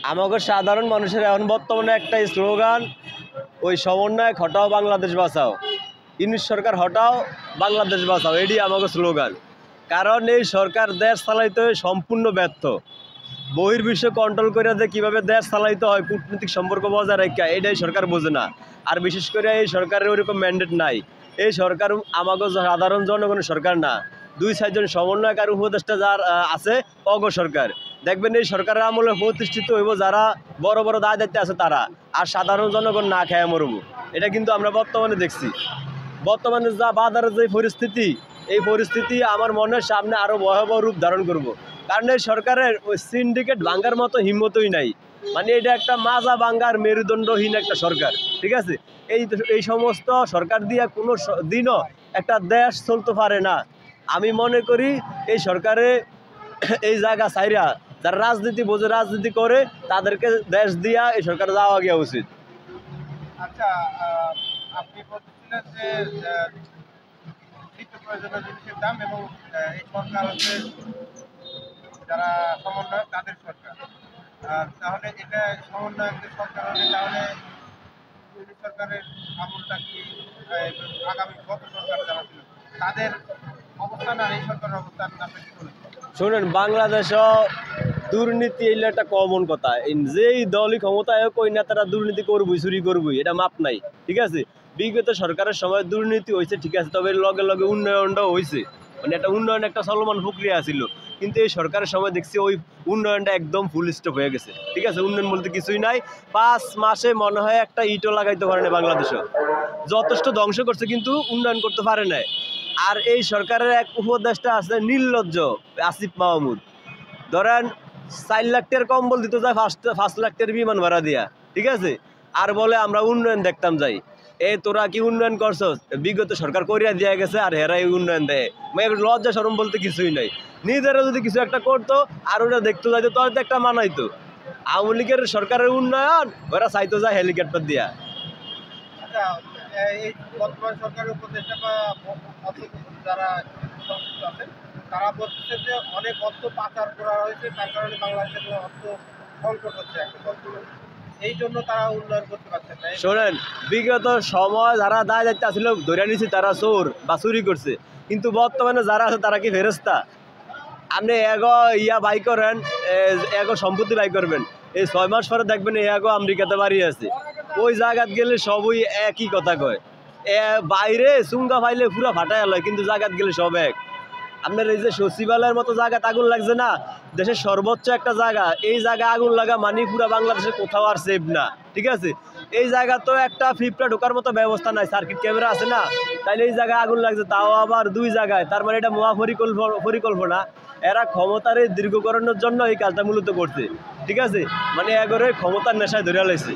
আমাকে সাধারণ মানুষের এখন বর্তমানে একটাই স্লোগান, ওই সমন্বয় হটাও বাংলাদেশ বাঁচাও, ইউনিট সরকার হটাও বাংলাদেশ বাঁচাও, এটি আমাকে স্লোগান। কারণ এই সরকার দেশ চালাইতে সম্পূর্ণ ব্যর্থ। বহির্বিশ্ব কন্ট্রোল করে যে কীভাবে দেশ চালাইতে হয়, কূটনৈতিক সম্পর্ক বজায় রাখা, এটাই সরকার বোঝে না। আর বিশেষ করে এই সরকারের ওইরকম ম্যান্ডেট নাই। এই সরকার আমাকে সাধারণ জনগণের সরকার না, 2-4 জন সমন্বয়কারী উপদেষ্টা যার আছে অগ সরকার। দেখবেন এই সরকারের আমলে প্রতিষ্ঠিত হইব যারা বড় বড় দায় দায়িত্বে আছে তারা, আর সাধারণ জনগণ না খেয়ে মরব। এটা কিন্তু আমরা বর্তমানে দেখছি। বর্তমানে যা বাজারের যে পরিস্থিতি, এই পরিস্থিতি আমার মনের সামনে আরও ভয়াবহ রূপ ধারণ করব। কারণ এই সরকারের ওই সিন্ডিকেট ভাঙ্গার মতো হিম্মতই নাই। মানে এটা একটা মাজা ভাঙ্গার মেরুদণ্ডহীন একটা সরকার, ঠিক আছে। এই সমস্ত সরকার দিয়ে কোনো দিনও একটা দেশ চলতে পারে না। আমি মনে করি এই সরকারে এই জায়গা সাইরা যারা রাজনীতি বোঝে, রাজনীতি করে, তাদেরকে দেশ দিয়া এই সরকার যাওয়া গিয়া উচিত। আচ্ছা, আপনি বলছিলেন যে নিত্য প্রয়োজনীয় জিনিসের দাম এবং এই সরকার হচ্ছে যারা সমন্বয়ক তাদের সরকার। তাহলে এটা সমন্বয়কদের সরকার হলে তাহলে ইউনিট সরকারের আমলটা কি আগামী গত সরকার যারা ছিল তাদের অবস্থান আর এই সরকারের অবস্থান আপনি কি বলেন? শুনেন, বাংলাদেশও দুর্নীতি এলে একটা কমন কথা। যেই দলই ক্ষমতায় হোক ওই নেতারা দুর্নীতি করবই, চুরি করবই, এটা মাপ নাই, ঠিক আছে। বিগত সরকারের সময় দুর্নীতি হয়েছে, ঠিক আছে, তবে লগে লগে উন্নয়নটাও হয়েছে। মানে একটা উন্নয়ন, একটা চলমান প্রক্রিয়া ছিল। কিন্তু এই সরকারের সময় দেখছি ওই উন্নয়নটা একদম ফুল স্টপ হয়ে গেছে, ঠিক আছে। উন্নয়ন বলতে কিছুই নাই। 5 মাসে মনে হয় একটা ইটও লাগাইতে পারে না বাংলাদেশও। যথেষ্ট ধ্বংস করছে কিন্তু উন্নয়ন করতে পারে না। আর এই সরকারের এক উপদেষ্টা আছে নির্লজ্জ, আসিফ মাহমুদ। ধরেন 4 লাখ টাকার কম্বল দিতে যায় 5 লাখ টাকার বিমান ভাড়া দিয়া, ঠিক আছে। আর বলে আমরা উন্নয়ন দেখতাম যাই। তোরা কি উন্নয়ন করছস? বিগত সরকার করিয়া দিয়া গেছে আর হেরাই উন্নয়ন দেয়। লজ্জা শরম বলতে কিছুই নাই। নিজেরা যদি কিছু একটা করতো আর ওরা দেখতে যাইতো, তোর তো একটা মানাইতো। আওয়ামী লীগের সরকারের উন্নয়ন ওরা চাইতো যায় হেলিকপ্টার দিয়া। আচ্ছা, এই বর্তমান সরকারের উপদেষ্টা বা যারা সংশ্লিষ্ট আছেন তারা বলছে যে অনেক অর্থ পাচার করা হয়েছে, তার কারণে বাংলাদেশের অর্থ সংকট হচ্ছে একটা বর্তমানে। এই জন্য তারা উন্নয়ন করতে পারছে না। শোনেন, বিগত সময় যারা দায় দায়িত্ব ছিল ধরে নিছি তারা চোর বা চুরি করছে, কিন্তু বর্তমানে যারা আছে তারা কি ফেরেস্তা? আপনি বাই করেন, সম্পত্তি বাই করবেন, এই 6 মাস পরে দেখবেন আমেরিকাতে বাড়ি আছে। ওই জায়গাত গেলে সবই একই কথা কয়। বাইরে চুঙ্গা ফাইলে পুরা ফাটাই লয়, কিন্তু জায়গাত গেলে সব এক। আপনার এই যে সচিবালয়ের মতো জায়গাতে আগুন লাগছে না, দেশের সর্বোচ্চ একটা জায়গা, এই জায়গায় আগুন লাগা মানে পুরা বাংলাদেশে কোথাও আর সেফ না, ঠিক আছে। এই জায়গা তো একটা ফিফটা ঢোকার মতো ব্যবস্থা নাই, সার্কিট ক্যামেরা আছে না, তাইলে এই জায়গায় আগুন লাগছে, তাও আবার 2 জায়গায়। তার মানে এটা মহা পরিকল্পনা। এরা ক্ষমতার দীর্ঘকরণের জন্য এই কাজটা মূলত করছে, ঠিক আছে। মানে এগোরে ক্ষমতার নেশায় ধরে লাইছে।